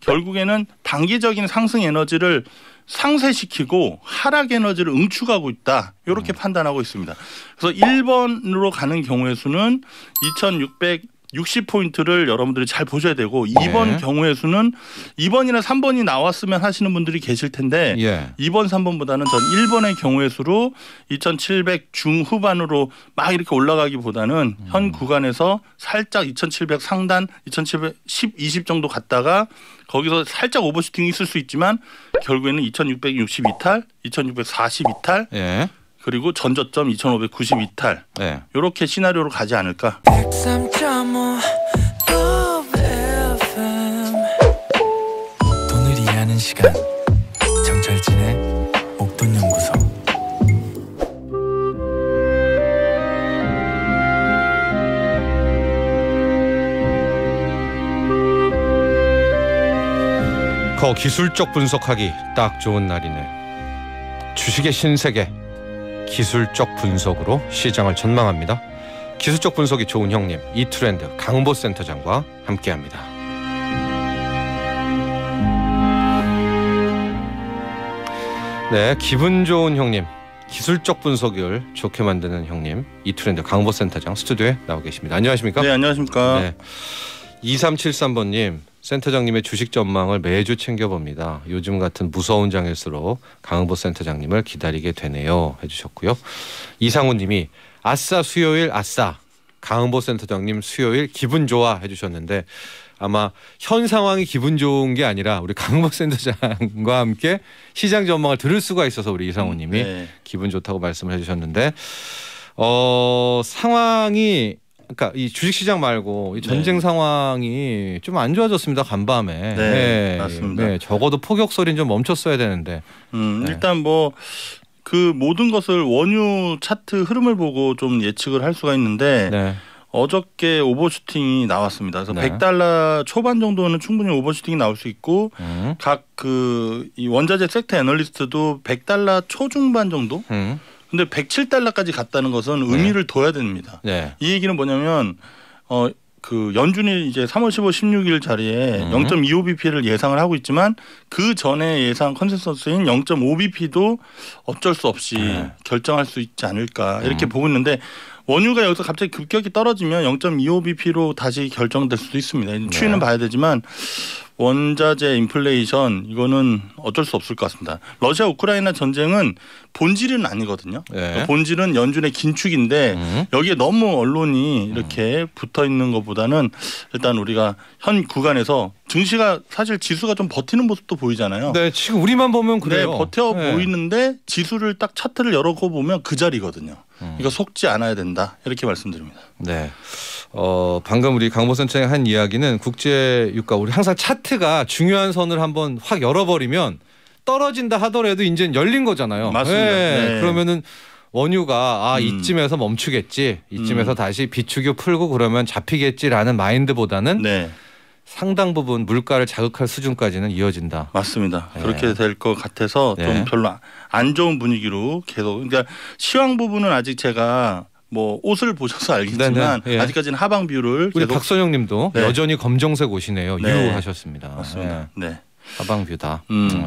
결국에는 단기적인 상승 에너지를 상쇄시키고 하락 에너지를 응축하고 있다. 이렇게 판단하고 있습니다. 그래서 1번으로 가는 경우의 수는 2660포인트를 여러분들이 잘 보셔야 되고 2번 경우의 수는 2번이나 3번이 나왔으면 하시는 분들이 계실 텐데 2번, 3번보다는 전 1번의 경우의 수로 2700 중후반으로 막 이렇게 올라가기보다는 현 구간에서 살짝 2700 상단, 2710, 20 정도 갔다가 거기서 살짝 오버슈팅이 있을 수 있지만 결국에는 2662탈, 2642탈 그리고 전저점 2592탈 이렇게 시나리오로 가지 않을까. 돈을 이해하는 시간 정철진의 목돈연구소. 기술적 분석하기 딱 좋은 날이네. 주식의 신세계 기술적 분석으로 시장을 전망합니다. 기술적 분석이 좋은 형님 이트렌드 강보 센터장과 함께합니다. 네, 기분 좋은 형님, 기술적 분석을 좋게 만드는 형님 이트렌드 강보 센터장 스튜디오에 나와 계십니다. 안녕하십니까? 네, 안녕하십니까? 네, 2373번님 센터장님의 주식 전망을 매주 챙겨봅니다. 요즘 같은 무서운 장일수록 강보 센터장님을 기다리게 되네요 해주셨고요. 이상우님이 아싸 수요일 아싸 강보 센터장님 수요일 기분 좋아 해주셨는데 아마 현 상황이 기분 좋은 게 아니라 우리 강보 센터장과 함께 시장 전망을 들을 수가 있어서 우리 이상우님이 기분 좋다고 말씀을 해주셨는데 상황이 그러니까 이 주식시장 말고 이 전쟁 상황이 좀 안 좋아졌습니다. 간밤에. 맞습니다. 적어도 포격 소리는 좀 멈췄어야 되는데. 일단 뭐 그 모든 것을 원유 차트 흐름을 보고 좀 예측을 할 수가 있는데 어저께 오버슈팅이 나왔습니다. 그래서 100달러 초반 정도는 충분히 오버슈팅이 나올 수 있고 각 이 원자재 섹터 애널리스트도 100달러 초중반 정도. 근데 107달러까지 갔다는 것은 의미를 둬야 됩니다. 이 얘기는 뭐냐면 그 연준이 이제 3월 15, 16일 자리에 0.25bp를 예상을 하고 있지만 그 전에 예상 컨센서스인 0.5bp도 어쩔 수 없이 결정할 수 있지 않을까 이렇게 보고 있는데 원유가 여기서 갑자기 급격히 떨어지면 0.25bp로 다시 결정될 수도 있습니다. 추이는 봐야 되지만 원자재 인플레이션 이거는 어쩔 수 없을 것 같습니다. 러시아 우크라이나 전쟁은 본질은 아니거든요. 그러니까 본질은 연준의 긴축인데 여기에 너무 언론이 이렇게 붙어 있는 것보다는 일단 우리가 현 구간에서 증시가 사실 지수가 좀 버티는 모습도 보이잖아요. 네, 지금 우리만 보면 그래요. 버텨 보이는데 지수를 딱 차트를 열어고 보면 그 자리거든요. 이거 속지 않아야 된다 이렇게 말씀드립니다. 네. 방금 우리 강보 센터장이 한 이야기는 국제 유가 우리 항상 차트가 중요한 선을 한번 확 열어버리면 떨어진다 하더라도 이제는 열린 거잖아요. 맞습니다. 그러면은 원유가 이쯤에서 멈추겠지, 이쯤에서 다시 비추교 풀고 그러면 잡히겠지라는 마인드보다는 상당 부분 물가를 자극할 수준까지는 이어진다. 맞습니다. 그렇게 될 것 같아서 좀 별로 안 좋은 분위기로 계속. 그러니까 시황 부분은 아직 제가 뭐 옷을 보셔서 알겠지만 아직까지는 하방 뷰를 우리 박선영님도 여전히 검정색 옷이네요. 유하셨습니다. 맞습니다. 하방 뷰다.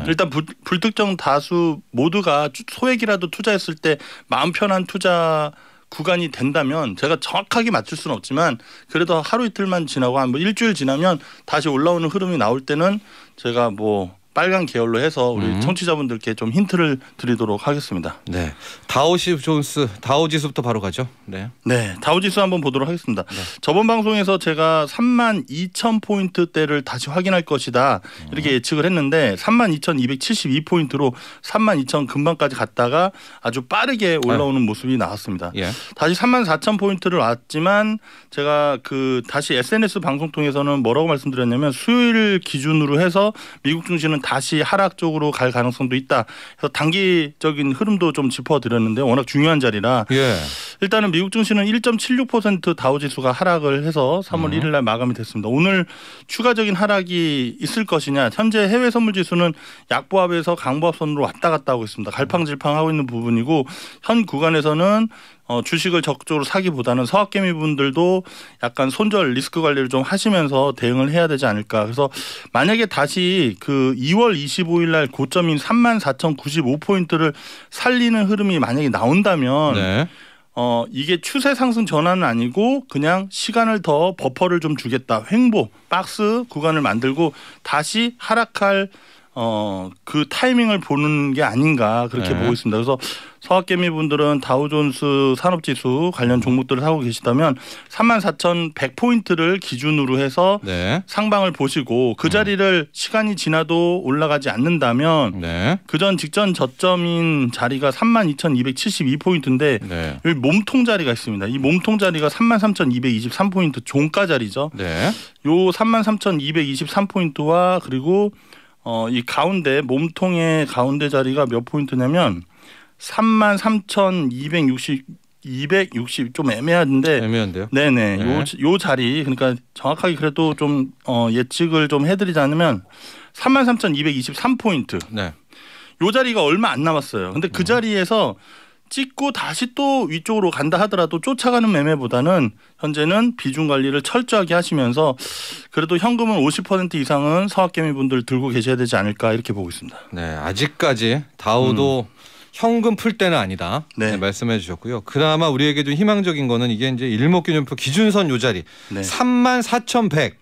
일단 불특정 다수 모두가 소액이라도 투자했을 때 마음 편한 투자 구간이 된다면 제가 정확하게 맞출 수는 없지만 그래도 하루 이틀만 지나고 한 뭐 일주일 지나면 다시 올라오는 흐름이 나올 때는 제가 뭐 빨간 계열로 해서 우리 청취자분들께 좀 힌트를 드리도록 하겠습니다. 네, 다우지수부터 바로 가죠. 네, 다우지수 한번 보도록 하겠습니다. 저번 방송에서 제가 32,000포인트대를 다시 확인할 것이다 이렇게 예측을 했는데 32,272포인트로 32,000 근방까지 갔다가 아주 빠르게 올라오는 모습이 나왔습니다. 다시 34,000포인트를 왔지만 제가 그 다시 SNS 방송 통해서는 뭐라고 말씀드렸냐면 수요일 기준으로 해서 미국 증시는 다시 하락 쪽으로 갈 가능성도 있다. 그래서 단기적인 흐름도 좀 짚어드렸는데 워낙 중요한 자리라 일단은 미국 증시는 1.76% 다우지수가 하락을 해서 3월 1일 날 마감이 됐습니다. 오늘 추가적인 하락이 있을 것이냐. 현재 해외 선물 지수는 약보합에서 강보합선으로 왔다 갔다 하고 있습니다. 갈팡질팡하고 있는 부분이고 현 구간에서는 주식을 적극적으로 사기보다는 서학개미분들도 약간 손절 리스크 관리를 좀 하시면서 대응을 해야 되지 않을까. 그래서 만약에 다시 그 2월 25일 날 고점인 34,095포인트를 살리는 흐름이 만약에 나온다면 네. 이게 추세 상승 전환은 아니고 그냥 시간을 더 버퍼를 좀 주겠다. 횡보 박스 구간을 만들고 다시 하락할 그 타이밍을 보는 게 아닌가 그렇게 보고 있습니다. 그래서 서학개미 분들은 다우존스 산업지수 관련 종목들을 사고 계시다면 34,100포인트를 기준으로 해서 네. 상방을 보시고 그 자리를 시간이 지나도 올라가지 않는다면 네. 그전 직전 저점인 자리가 32,272포인트인데 네. 여기 몸통 자리가 있습니다. 이 몸통 자리가 33,223포인트 종가 자리죠. 네. 요 33,223포인트와 그리고 이 가운데 몸통의 가운데 자리가 몇 포인트냐면 33,260 좀 애매한데요. 네네. 네. 요 자리 그러니까 정확하게 그래도 좀 예측을 좀 해드리자면 33,223포인트. 네. 요 자리가 얼마 안 남았어요. 근데 그 자리에서 찍고 다시 또 위쪽으로 간다 하더라도 쫓아가는 매매보다는 현재는 비중 관리를 철저하게 하시면서 그래도 현금은 50% 이상은 서학개미 분들 들고 계셔야 되지 않을까 이렇게 보고 있습니다. 네, 아직까지 다우도 현금 풀 때는 아니다. 네. 네, 말씀해 주셨고요. 그나마 우리에게 좀 희망적인 거는 이게 이제 일목균형표 기준선 요 자리 네. 34,100.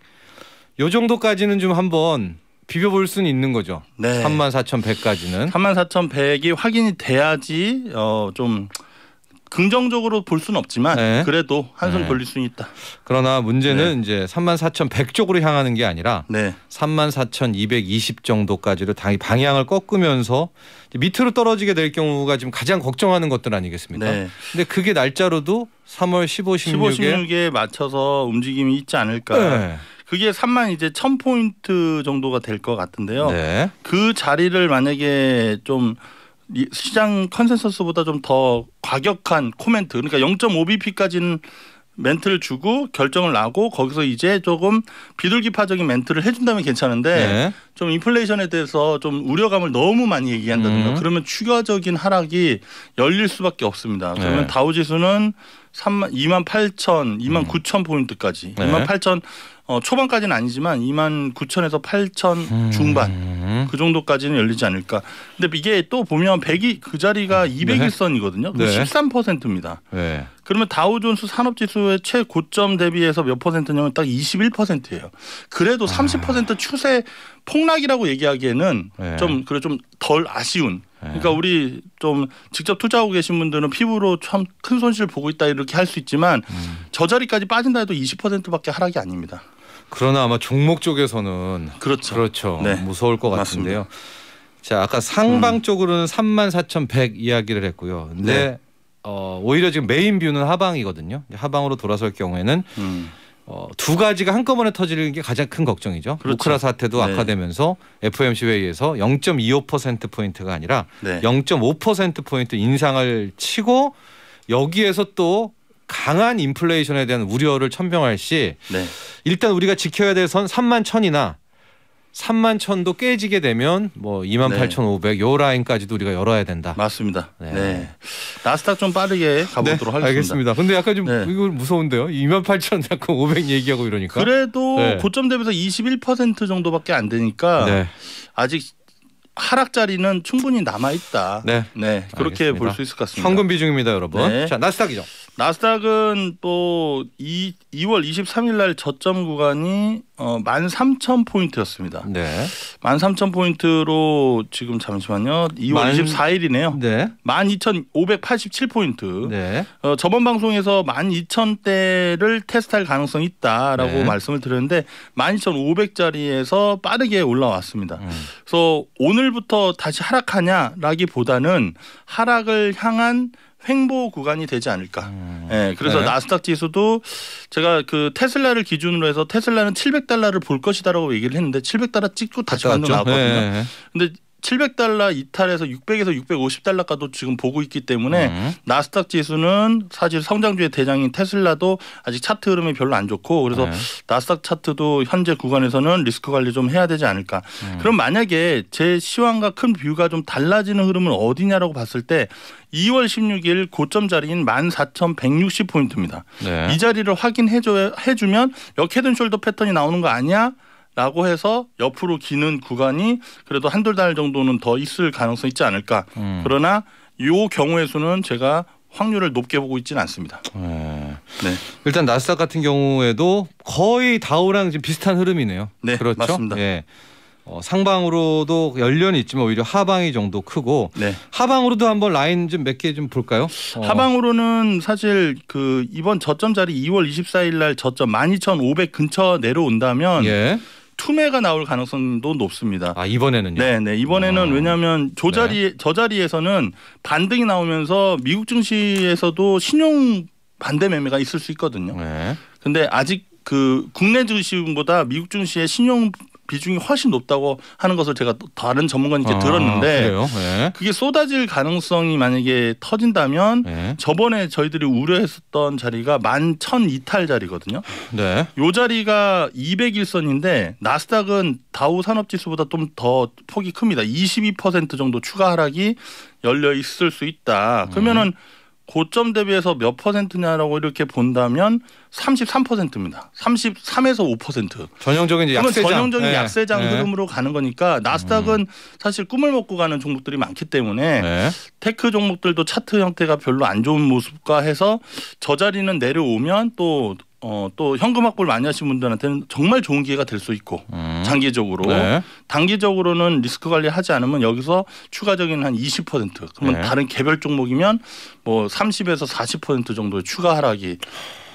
요 정도까지는 좀 한번 비벼볼 수는 있는 거죠. 네. 34,100까지는. 34,100이 확인이 돼야지 좀 긍정적으로 볼 수는 없지만 네. 그래도 한숨 네. 돌릴 수는 있다. 그러나 문제는 이제 34,100 쪽으로 향하는 게 아니라 네. 34,220 정도까지로 방향을 꺾으면서 밑으로 떨어지게 될 경우가 지금 가장 걱정하는 것들 아니겠습니까? 네. 근데 그게 날짜로도 3월 15, 16에 맞춰서 움직임이 있지 않을까. 네. 그게 3,000포인트 정도가 될 것 같은데요. 네. 그 자리를 만약에 좀 시장 컨센서스보다 좀 더 과격한 코멘트 그러니까 0.5bp까지는 멘트를 주고 결정을 나고 거기서 이제 조금 비둘기파적인 멘트를 해준다면 괜찮은데 네. 좀 인플레이션에 대해서 좀 우려감을 너무 많이 얘기한다든가 그러면 추가적인 하락이 열릴 수밖에 없습니다. 그러면 네. 다우지수는 28,000, 29,000포인트까지 28,000 초반까지는 아니지만 29,000에서 8,000 중반 그 정도까지는 열리지 않을까. 근데 이게 또 보면 100이 그 자리가 200일선이거든요. 그 네. 13%입니다. 네. 그러면 다우존스 산업지수의 최고점 대비해서 몇 퍼센트냐면 딱 21%예요. 그래도 30% 추세 폭락이라고 얘기하기에는 네. 좀 덜 아쉬운. 그러니까 우리 좀 직접 투자하고 계신 분들은 피부로 참 큰 손실 보고 있다 이렇게 할 수 있지만 저 자리까지 빠진다 해도 20%밖에 하락이 아닙니다. 그러나 아마 종목 쪽에서는 그렇죠. 네. 무서울 것 같은데요. 맞습니다. 자, 아까 상방 쪽으로는 34,100 이야기를 했고요. 근데 네. 오히려 지금 메인 뷰는 하방이거든요. 하방으로 돌아설 경우에는 두 가지가 한꺼번에 터지는 게 가장 큰 걱정이죠. 그렇죠. 우크라 사태도 네. 악화되면서 FOMC 회의에서 0.25%포인트가 아니라 네. 0.5%포인트 인상을 치고 여기에서 또 강한 인플레이션에 대한 우려를 천병할 시 네. 일단 우리가 지켜야 될 선 31,000이나 31,000도 깨지게 되면 뭐 28,500 요 라인까지도 우리가 열어야 된다. 맞습니다. 네. 네. 나스닥 좀 빠르게 가보도록 하겠습니다. 알겠습니다. 근데 약간 좀 네. 이거 무서운데요. 28,000 자꾸 500 얘기하고 이러니까. 그래도 네. 고점 대비해서 21% 정도밖에 안 되니까 네. 아직 하락 자리는 충분히 남아 있다. 네. 그렇게 알겠습니다. 볼 수 있을 것 같습니다. 현금 비중입니다, 여러분. 네. 자, 나스닥이죠. 나스닥은 또 2월 23일 날 저점 구간이 13,000포인트였습니다. 네. 13,000포인트로 지금 잠시만요. 2월 24일이네요. 네. 12,587포인트. 네. 저번 방송에서 12,000대를 테스트할 가능성이 있다라고 네. 말씀을 드렸는데 12,500짜리에서 빠르게 올라왔습니다. 그래서 오늘부터 다시 하락하냐라기보다는 하락을 향한 횡보 구간이 되지 않을까. 네, 그래서 네. 나스닥 지수도 제가 그 테슬라를 기준으로 해서 테슬라는 $700를 볼 것이다라고 얘기를 했는데 $700 찍고 다시 반등 나왔거든요. 네. 근데 700달러 이탈해서 600에서 650달러까지도 지금 보고 있기 때문에 나스닥 지수는 사실 성장주의 대장인 테슬라도 아직 차트 흐름이 별로 안 좋고 그래서 나스닥 차트도 현재 구간에서는 리스크 관리 좀 해야 되지 않을까. 그럼 만약에 제 시황과 큰 뷰가 좀 달라지는 흐름은 어디냐라고 봤을 때 2월 16일 고점 자리인 14,160포인트입니다. 네. 이 자리를 확인해주면 여기 헤드앤숄더 패턴이 나오는 거 아니야? 라고 해서 옆으로 기는 구간이 그래도 한두 달 정도는 더 있을 가능성이 있지 않을까. 그러나 이 경우의 수는 제가 확률을 높게 보고 있지는 않습니다. 네. 일단 나스닥 같은 경우에도 거의 다우랑 지금 비슷한 흐름이네요. 네, 그렇죠? 맞습니다. 예. 상방으로도 연련이 있지만 오히려 하방이 정도 크고 네. 하방으로도 한번 라인 좀 몇 개 좀 볼까요? 하방으로는 사실 그 이번 저점 자리 2월 24일 날 저점 12,500 근처 내려온다면 예. 투매가 나올 가능성도 높습니다. 아 이번에는요? 네. 이번에는 왜냐하면 저 자리에서는 반등이 나오면서 미국 증시에서도 신용 반대 매매가 있을 수 있거든요. 그런데 아직 그 국내 주식보다 미국 증시의 신용 비중이 훨씬 높다고 하는 것을 제가 다른 전문가님께 들었는데 네. 그게 쏟아질 가능성이 만약에 터진다면 저번에 저희들이 우려했었던 자리가 11,000 이탈 자리거든요. 네. 이 자리가 200일선인데 나스닥은 다우 산업지수보다 좀 더 폭이 큽니다. 22% 정도 추가 하락이 열려 있을 수 있다. 그러면은 고점 대비해서 몇 퍼센트냐라고 이렇게 본다면 33%입니다. 33에서 5%. 전형적인 이제 약세장. 전형적인 약세장 흐름으로 가는 거니까 나스닥은 사실 꿈을 먹고 가는 종목들이 많기 때문에 테크 종목들도 차트 형태가 별로 안 좋은 모습과 해서 저 자리는 내려오면 또 현금 확보를 많이 하신 분들한테는 정말 좋은 기회가 될 수 있고 장기적으로 단기적으로는 리스크 관리하지 않으면 여기서 추가적인 한 20% 그러면 다른 개별 종목이면 뭐 30에서 40% 정도의 추가 하락이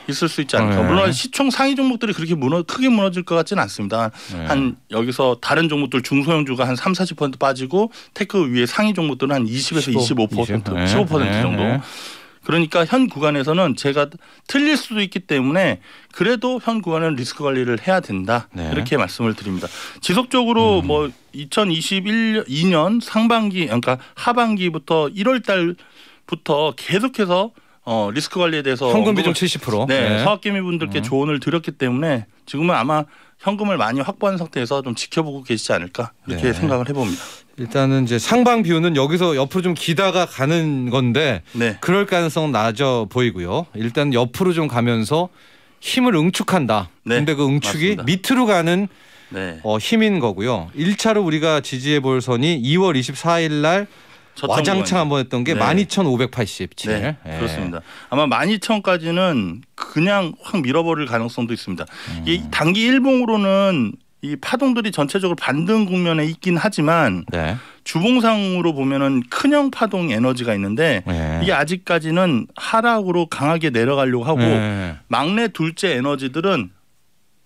있을 수 있지 않을까. 물론 시총 상위 종목들이 그렇게 크게 무너질 것 같지는 않습니다. 한 여기서 다른 종목들 중소형주가 한 30-40% 빠지고 테크 위에 상위 종목들은 한 20에서 25%, 15% 정도. 그러니까 현 구간에서는 제가 틀릴 수도 있기 때문에 그래도 현 구간은 리스크 관리를 해야 된다. 이렇게 말씀을 드립니다. 지속적으로 뭐 2021년 상반기 그러니까 하반기부터 1월 달부터 계속해서 리스크 관리에 대해서 현금 비중 70%. 서학개미 분들께 조언을 드렸기 때문에 지금은 아마 현금을 많이 확보한 상태에서 좀 지켜보고 계시지 않을까 이렇게 생각을 해봅니다. 일단은 이제 상방 뷰는 여기서 옆으로 좀 기다가 가는 건데 그럴 가능성은 낮아 보이고요. 일단 옆으로 좀 가면서 힘을 응축한다. 근데 그 응축이 맞습니다. 밑으로 가는 힘인 거고요. 1차로 우리가 지지해 볼 선이 2월 24일 날 와장창 한번 했던 게 12,587. 그렇습니다. 아마 12,000까지는 그냥 확 밀어버릴 가능성도 있습니다. 이 단기 일봉으로는 이 파동들이 전체적으로 반등 국면에 있긴 하지만 주봉상으로 보면은 큰형 파동 에너지가 있는데 이게 아직까지는 하락으로 강하게 내려가려고 하고 막내 둘째 에너지들은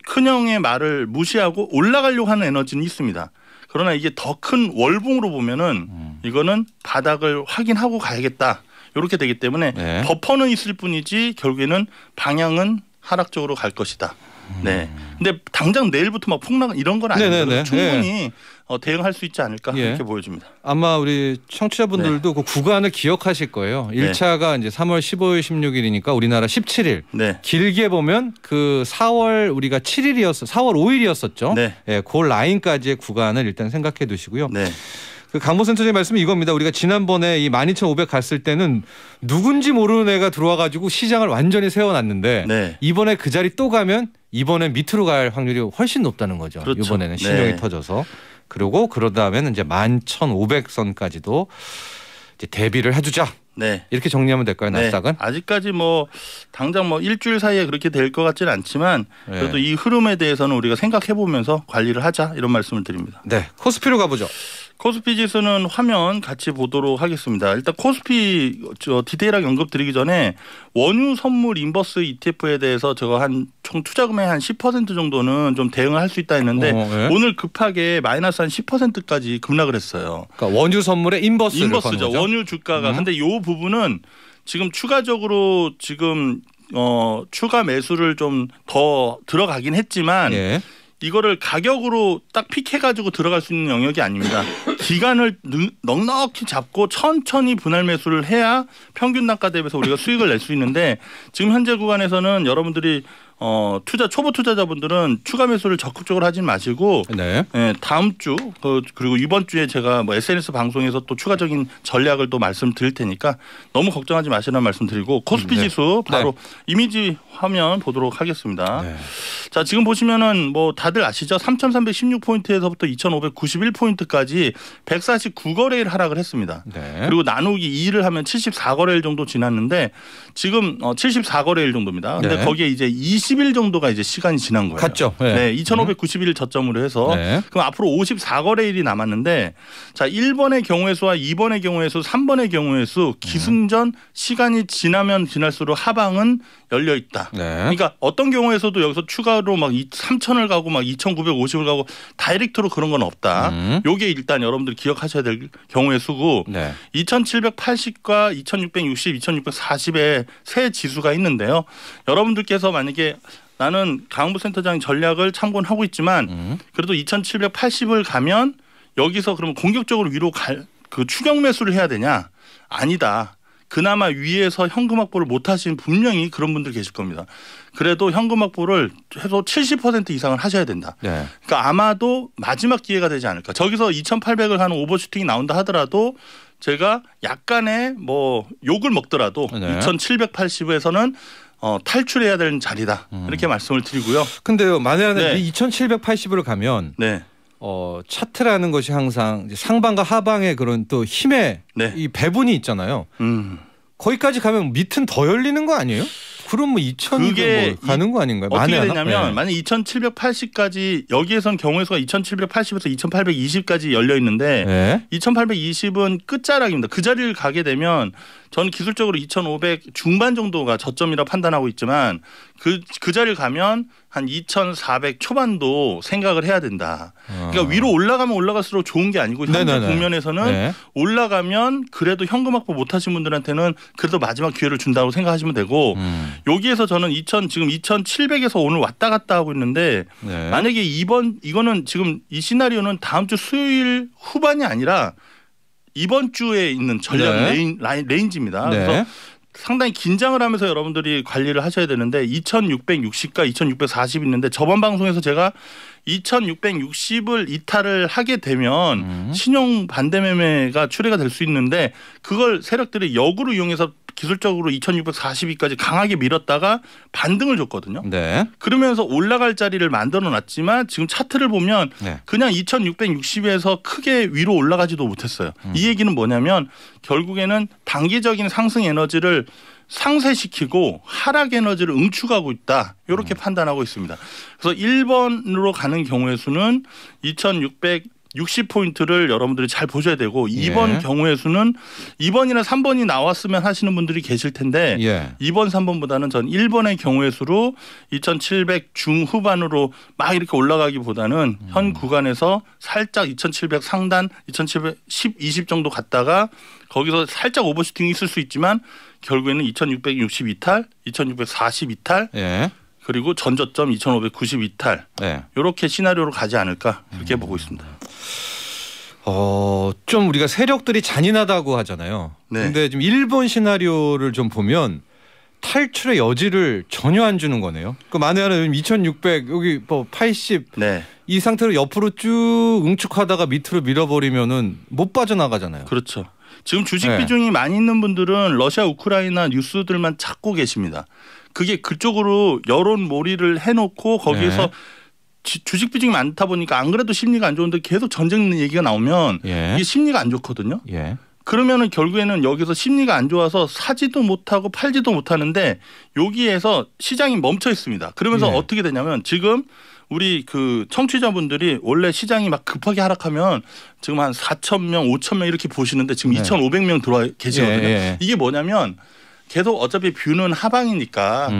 큰형의 말을 무시하고 올라가려고 하는 에너지는 있습니다. 그러나 이게 더 큰 월봉으로 보면은 이거는 바닥을 확인하고 가야겠다. 이렇게 되기 때문에 버퍼는 있을 뿐이지 결국에는 방향은 하락적으로 갈 것이다. 근데 당장 내일부터 막 폭락 이런 건 아니고 충분히 대응할 수 있지 않을까 이렇게 보여집니다. 아마 우리 청취자분들도 그 구간을 기억하실 거예요. 1차가 이제 3월 15일, 16일이니까 우리나라 17일. 길게 보면 그 4월 우리가 7일이었어, 4월 5일이었었죠. 그 라인까지의 구간을 일단 생각해 두시고요. 그 강보 센터장의 말씀이 이겁니다. 우리가 지난번에 이 12,500 갔을 때는 누군지 모르는 애가 들어와가지고 시장을 완전히 세워놨는데 이번에 그 자리 또 가면 이번엔 밑으로 갈 확률이 훨씬 높다는 거죠. 그렇죠. 이번에는 신용이 터져서. 그리고 그러다 하면 이제 11,500선까지도 이제 대비를 해두자. 이렇게 정리하면 될까요, 나스닥은? 아직까지 뭐 당장 뭐 일주일 사이에 그렇게 될 것 같지는 않지만 그래도 이 흐름에 대해서는 우리가 생각해 보면서 관리를 하자 이런 말씀을 드립니다. 코스피로 가보죠. 코스피 지수는 화면 같이 보도록 하겠습니다. 일단 코스피 디테일하게 언급드리기 전에 원유 선물 인버스 ETF에 대해서 제가 한 총 투자금의 한 10% 정도는 좀 대응을 할 수 있다 했는데 오늘 급하게 마이너스 한 10%까지 급락을 했어요. 그러니까 원유 선물의 인버스죠. 원유 주가가. 근데 이 부분은 지금 추가적으로 지금 추가 매수를 좀 더 들어가긴 했지만 이거를 가격으로 딱 픽해가지고 들어갈 수 있는 영역이 아닙니다. 기간을 넉넉히 잡고 천천히 분할 매수를 해야 평균 단가 대비해서 우리가 수익을 낼 수 있는데 지금 현재 구간에서는 여러분들이 초보 투자자분들은 추가 매수를 적극적으로 하지 마시고 네. 예, 다음 주 그리고 이번 주에 제가 뭐 SNS 방송에서 또 추가적인 전략을 또 말씀드릴 테니까 너무 걱정하지 마시라는 말씀드리고 코스피 지수 바로 이미지 화면 보도록 하겠습니다. 네. 자, 지금 보시면은 뭐 다들 아시죠? 3,316포인트에서부터 2,591포인트까지 149거래일 하락을 했습니다. 네. 그리고 나누기 2를 하면 74거래일 정도 지났는데 지금 74거래일 정도입니다. 근데 네. 거기에 이제 20일 정도가 이제 시간이 지난 거예요. 갔죠. 네, 2,591일 저점으로 해서 네. 그럼 앞으로 54거래일이 남았는데 자, 1번의 경우의 수와 2번의 경우의 수, 3번의 경우의 수 기승전 시간이 지나면 지날수록 하방은 열려 있다. 네. 그러니까 어떤 경우에서도 여기서 추가로 막 3,000을 가고 막 2,950을 가고 다이렉트로 그런 건 없다. 요게 일단 여러분들 기억하셔야 될 경우의 수고 네. 2,780과 2,660, 2,640의 세 지수가 있는데요. 여러분들께서 만약에 나는 강은부 센터장 전략을 참고는 하고 있지만 그래도 2,780을 가면 여기서 그러면 공격적으로 위로 그 추격 매수를 해야 되냐? 아니다. 그나마 위에서 현금 확보를 못 하신 분명히 그런 분들 계실 겁니다. 그래도 현금 확보를 해도 70% 이상을 하셔야 된다. 네. 그러니까 아마도 마지막 기회가 되지 않을까. 저기서 2,800을 하는 오버슈팅이 나온다 하더라도 제가 약간의 뭐 욕을 먹더라도 네. 2,780에서는 탈출해야 되는 자리다. 이렇게 말씀을 드리고요. 근데요, 만약에 네. 2,780으로 가면 네. 차트라는 것이 항상 상방과 하방의 그런 또 힘의 네. 이 배분이 있잖아요. 거기까지 가면 밑은 더 열리는 거 아니에요? 그럼 뭐 2,000이 뭐 가는 거 아닌가요? 어떻게 되냐면 네. 만약 2,780까지 여기에선 경우의 수가 2,780에서 2,820까지 열려 있는데 네. 2,820은 끝자락입니다. 그 자리를 가게 되면 저는 기술적으로 2,500 중반 정도가 저점이라 판단하고 있지만 그 자리를 가면 한 2,400 초반도 생각을 해야 된다. 그러니까 위로 올라가면 올라갈수록 좋은 게 아니고 현재 국면에서는 네. 올라가면 그래도 현금 확보 못하신 분들한테는 그래도 마지막 기회를 준다고 생각하시면 되고 여기에서 저는 지금 2,700에서 오늘 왔다 갔다 하고 있는데 네. 만약에 이거는 지금 이 시나리오는 다음 주 수요일 후반이 아니라 이번 주에 있는 전략 네. 레인지입니다. 네. 그래서 상당히 긴장을 하면서 여러분들이 관리를 하셔야 되는데 2,660과 2,640 있는데 저번 방송에서 제가 2,660을 이탈을 하게 되면 신용 반대 매매가 출회가 될 수 있는데 그걸 세력들이 역으로 이용해서 기술적으로 2,642까지 강하게 밀었다가 반등을 줬거든요. 네. 그러면서 올라갈 자리를 만들어 놨지만 지금 차트를 보면 네. 그냥 2,660에서 크게 위로 올라가지도 못했어요. 이 얘기는 뭐냐면 결국에는 단기적인 상승 에너지를 상쇄시키고 하락 에너지를 응축하고 있다. 이렇게 판단하고 있습니다. 그래서 1번으로 가는 경우의 수는 2,660포인트를 여러분들이 잘 보셔야 되고 2번 경우의 수는 2번이나 3번이 나왔으면 하시는 분들이 계실 텐데 2번, 3번보다는 전 1번의 경우의 수로 2,700 중후반으로 막 이렇게 올라가기보다는 현 구간에서 살짝 2,700 상단, 2,710, 20 정도 갔다가 거기서 살짝 오버슈팅이 있을 수 있지만 결국에는 2,660 이탈, 2,640 이탈, 그리고 전저점 2,590 이탈. 이렇게 시나리오로 가지 않을까 그렇게 보고 있습니다. 좀 우리가 세력들이 잔인하다고 하잖아요. 근데 지금 일본 시나리오를 좀 보면 탈출의 여지를 전혀 안 주는 거네요. 그 만약에 2,600 여기 뭐 80 이 상태로 옆으로 쭉 응축하다가 밑으로 밀어버리면은 못 빠져나가잖아요. 그렇죠. 지금 주식 비중이 많이 있는 분들은 러시아 우크라이나 뉴스들만 찾고 계십니다. 그게 그쪽으로 여론 몰이를 해놓고 거기에서 주식 비중이 많다 보니까 안 그래도 심리가 안 좋은데 계속 전쟁 얘기가 나오면 이게 심리가 안 좋거든요. 그러면은 결국에는 여기서 심리가 안 좋아서 사지도 못하고 팔지도 못하는데 여기에서 시장이 멈춰 있습니다. 그러면서 어떻게 되냐면 지금 우리 그 청취자분들이 원래 시장이 막 급하게 하락하면 지금 한 4,000명, 5,000명 이렇게 보시는데 지금 2,500명 들어와 계시거든요. 이게 뭐냐면 계속 어차피 뷰는 하방이니까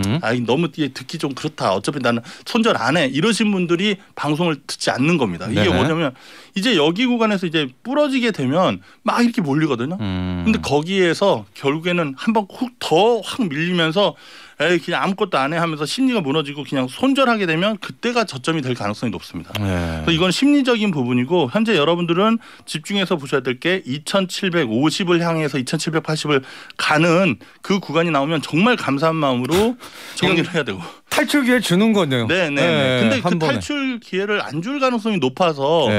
너무 듣기 좀 그렇다. 어차피 나는 손절 안 해. 이러신 분들이 방송을 듣지 않는 겁니다. 이게 뭐냐면 이제 여기 구간에서 이제 부러지게 되면 막 이렇게 몰리거든요. 근데 거기에서 결국에는 한번 훅 더 확 밀리면서 에이 그냥 아무것도 안 해 하면서 심리가 무너지고 그냥 손절하게 되면 그때가 저점이 될 가능성이 높습니다. 그래서 이건 심리적인 부분이고 현재 여러분들은 집중해서 보셔야 될 게 2750을 향해서 2780을 가는 그 구간이 나오면 정말 감사한 마음으로 정리를 해야 되고. 탈출 기회 주는 거네요. 네네. 근데 그 탈출 기회를 안 줄 가능성이 높아서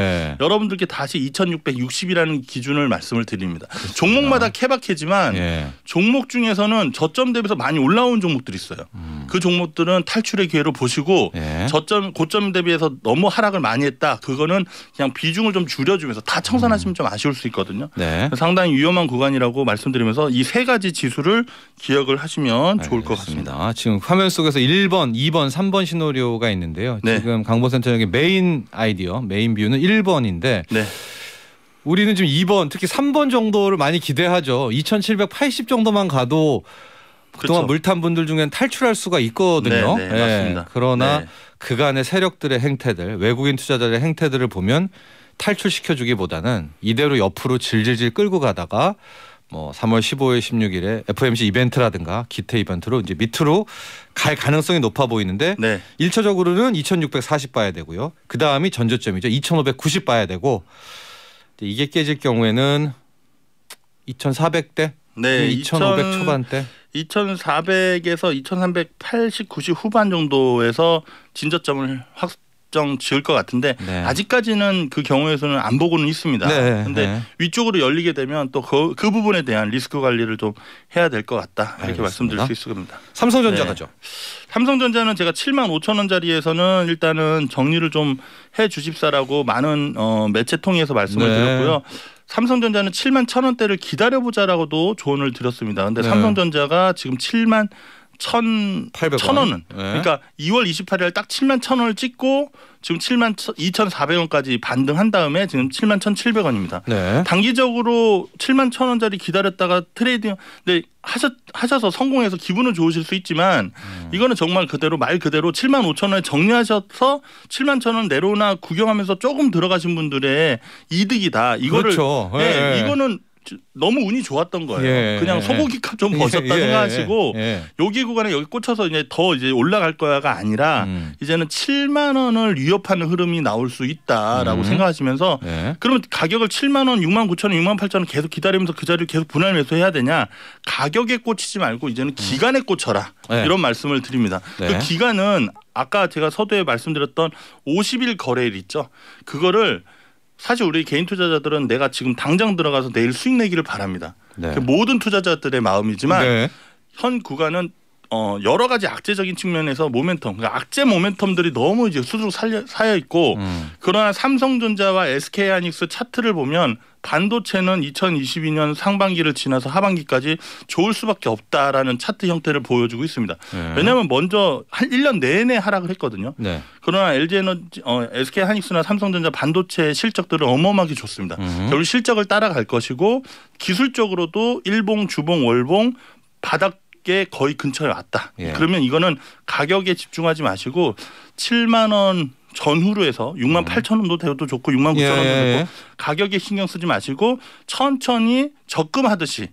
여러분들께 다시 2660이라는 기준을 말씀을 드립니다. 그렇습니다. 종목마다 케바케지만 종목 중에서는 저점 대비해서 많이 올라온 종목들이 있어요. 그 종목들은 탈출의 기회로 보시고 고점 대비해서 너무 하락을 많이 했다. 그거는 그냥 비중을 좀 줄여주면서 다 청산하시면 좀 아쉬울 수 있거든요. 상당히 위험한 구간이라고 말씀드리면서 이 세 가지 지수를 기억을 하시면 좋을 것 같습니다. 지금 화면 속에서 1번, 2번, 3번 시나리오가 있는데요. 지금 강보센터장의 메인 아이디어, 메인 뷰는 1번인데 우리는 지금 2번, 특히 3번 정도를 많이 기대하죠. 2780 정도만 가도 그동안 물탄 분들 중엔 탈출할 수가 있거든요. 맞습니다. 그러나 그간의 세력들의 행태들, 외국인 투자자들의 행태들을 보면 탈출시켜주기보다는 이대로 옆으로 질질질 끌고 가다가 뭐 3월 15일, 16일에 FOMC 이벤트라든가 기태 이벤트로 이제 밑으로 갈 가능성이 높아 보이는데 1차적으로는 2640 봐야 되고요. 그 다음이 전저점이죠. 2590 봐야 되고 이게 깨질 경우에는 2400대? 2500 초반대? 2400에서 2380, 90 후반 정도에서 진저점을 확정 지을 것 같은데 아직까지는 그 경우에서는 안 보고는 있습니다. 그런데 위쪽으로 열리게 되면 또 그 부분에 대한 리스크 관리를 좀 해야 될 것 같다. 이렇게 말씀드릴 수 있습니다. 삼성전자 가죠. 삼성전자는 제가 75,000원짜리에서는 일단은 정리를 좀 해 주십사라고 많은 매체 통해서 말씀을 드렸고요. 삼성전자는 71,000원대를 기다려보자라고도 조언을 드렸습니다. 그런데 삼성전자가 지금 71,100원은 그러니까 2월 28일 딱 71,000원을 찍고 지금 72,400원까지 반등한 다음에 지금 71,700원입니다. 단기적으로 71,000원짜리 기다렸다가 트레이딩 하셔서 성공해서 기분은 좋으실 수 있지만 이거는 정말 그대로 말 그대로 75,000원에 정리하셔서 71,000원 내려오나 구경하면서 조금 들어가신 분들의 이득이다. 이거를 이거는 너무 운이 좋았던 거예요. 그냥 소고기 값 좀 버셨다 생각하시고 여기 구간에 여기 꽂혀서 이제 더 이제 올라갈 거야가 아니라 이제는 7만 원을 위협하는 흐름이 나올 수 있다라고 생각하시면서 그러면 가격을 7만 원, 6만 9천 원, 6만 8천 원 계속 기다리면서 그 자리를 계속 분할 매수해야 되냐? 가격에 꽂히지 말고 이제는 기간에 꽂혀라. 이런 말씀을 드립니다. 그 기간은 아까 제가 서두에 말씀드렸던 50일 거래일 있죠. 그거를 사실 우리 개인 투자자들은 내가 지금 당장 들어가서 내일 수익 내기를 바랍니다. 그 모든 투자자들의 마음이지만 현 구간은 여러 가지 악재적인 측면에서 모멘텀, 그러니까 악재 모멘텀들이 너무 이제 수두룩 쌓여 있고 그러나 삼성전자와 SK하이닉스 차트를 보면 반도체는 2022년 상반기를 지나서 하반기까지 좋을 수밖에 없다라는 차트 형태를 보여주고 있습니다. 왜냐하면 먼저 한 1년 내내 하락을 했거든요. 그러나 LG에너지, SK하이닉스나 삼성전자 반도체 실적들은 어마어마하게 좋습니다. 결국 실적을 따라갈 것이고 기술적으로도 일봉, 주봉, 월봉 바닥 게 거의 근처에 왔다. 그러면 이거는 가격에 집중하지 마시고 7만 원 전후로 해서 6만 8천 원도 돼도 좋고 6만 9천 원도 되고 가격에 신경 쓰지 마시고 천천히 적금하듯이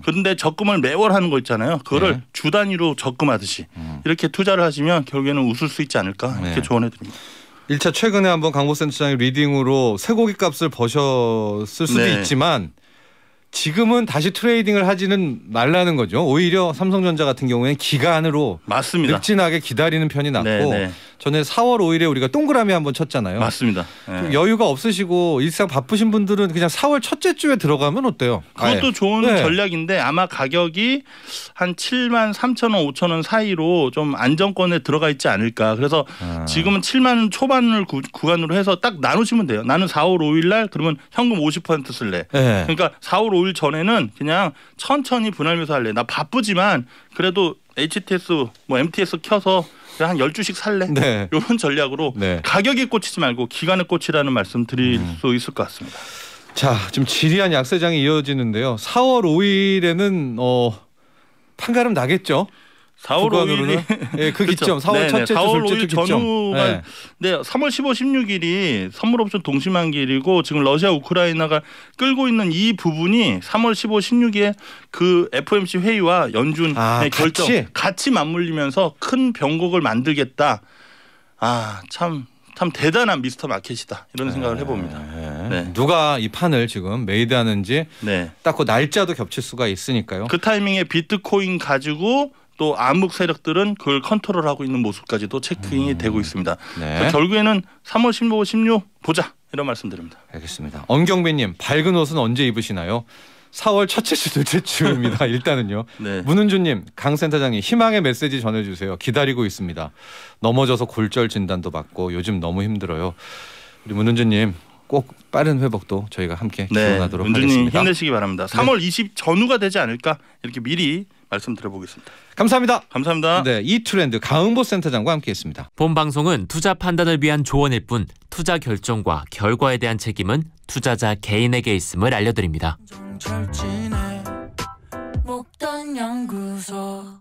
그런데 적금을 매월 하는 거 있잖아요. 그거를 주 단위로 적금하듯이 이렇게 투자를 하시면 결국에는 웃을 수 있지 않을까 이렇게 조언해 드립니다. 1차 최근에 한번 강보센터장의 리딩으로 쇠고기 값을 버셨을 수도 있지만 지금은 다시 트레이딩을 하지는 말라는 거죠. 오히려 삼성전자 같은 경우에는 기간으로 맞습니다. 늑진하게 기다리는 편이 낫고 전에 4월 5일에 우리가 동그라미 한번 쳤잖아요. 맞습니다. 여유가 없으시고 일상 바쁘신 분들은 그냥 4월 첫째 주에 들어가면 어때요? 그것도 좋은 전략인데 아마 가격이 한 7만 3천 원, 5천 원 사이로 좀 안정권에 들어가 있지 않을까. 그래서 지금은 7만 원 초반을 구간으로 해서 딱 나누시면 돼요. 나는 4월 5일 날 그러면 현금 50% 쓸래. 그러니까 4월 5일 전에는 그냥 천천히 분할 매수할래. 나 바쁘지만 그래도 HTS 뭐 MTS 켜서 한 12주씩 살래. 이런 전략으로 가격에 꽂히지 말고 기간에 꽂히라는 말씀 드릴 수 있을 것 같습니다. 자, 좀 지리한 약세장이 이어지는데요. 4월 5일에는 판가름 나겠죠? 4월 5일이 예, 그 기점 4월 첫째 주 4월 둘째 5일 주 기점. 전후가 네, 3월 15, 16일이 선물옵션 동시만기일이고 지금 러시아 우크라이나가 끌고 있는 이 부분이 3월 15, 16일에 그 FOMC 회의와 연준의 결정 같이 맞물리면서 큰 변곡을 만들겠다. 참 대단한 미스터 마켓이다 이런 생각을 해봅니다. 네. 누가 이 판을 지금 메이드하는지 네. 딱 그 날짜도 겹칠 수가 있으니까요. 그 타이밍에 비트코인 가지고 또 암흑 세력들은 그걸 컨트롤하고 있는 모습까지도 체크인이 되고 있습니다. 네. 결국에는 3월 15, 16 보자 이런 말씀드립니다. 알겠습니다. 엄경배님 밝은 옷은 언제 입으시나요? 4월 첫째 주 둘째 주입니다. 일단은요. 네. 문은주님 강 센터장님 희망의 메시지 전해주세요. 기다리고 있습니다. 넘어져서 골절 진단도 받고 요즘 너무 힘들어요. 우리 문은주님 꼭 빠른 회복도 저희가 함께 기원하도록 하겠습니다. 힘내시기 바랍니다. 3월 20 전후가 되지 않을까 이렇게 미리 말씀드려보겠습니다. 감사합니다. 감사합니다. 네, 이 트렌드 강은보 센터장과 함께했습니다. 본 방송은 투자 판단을 위한 조언일 뿐 투자 결정과 결과에 대한 책임은 투자자 개인에게 있음을 알려드립니다. 정철진의 목돈 연구소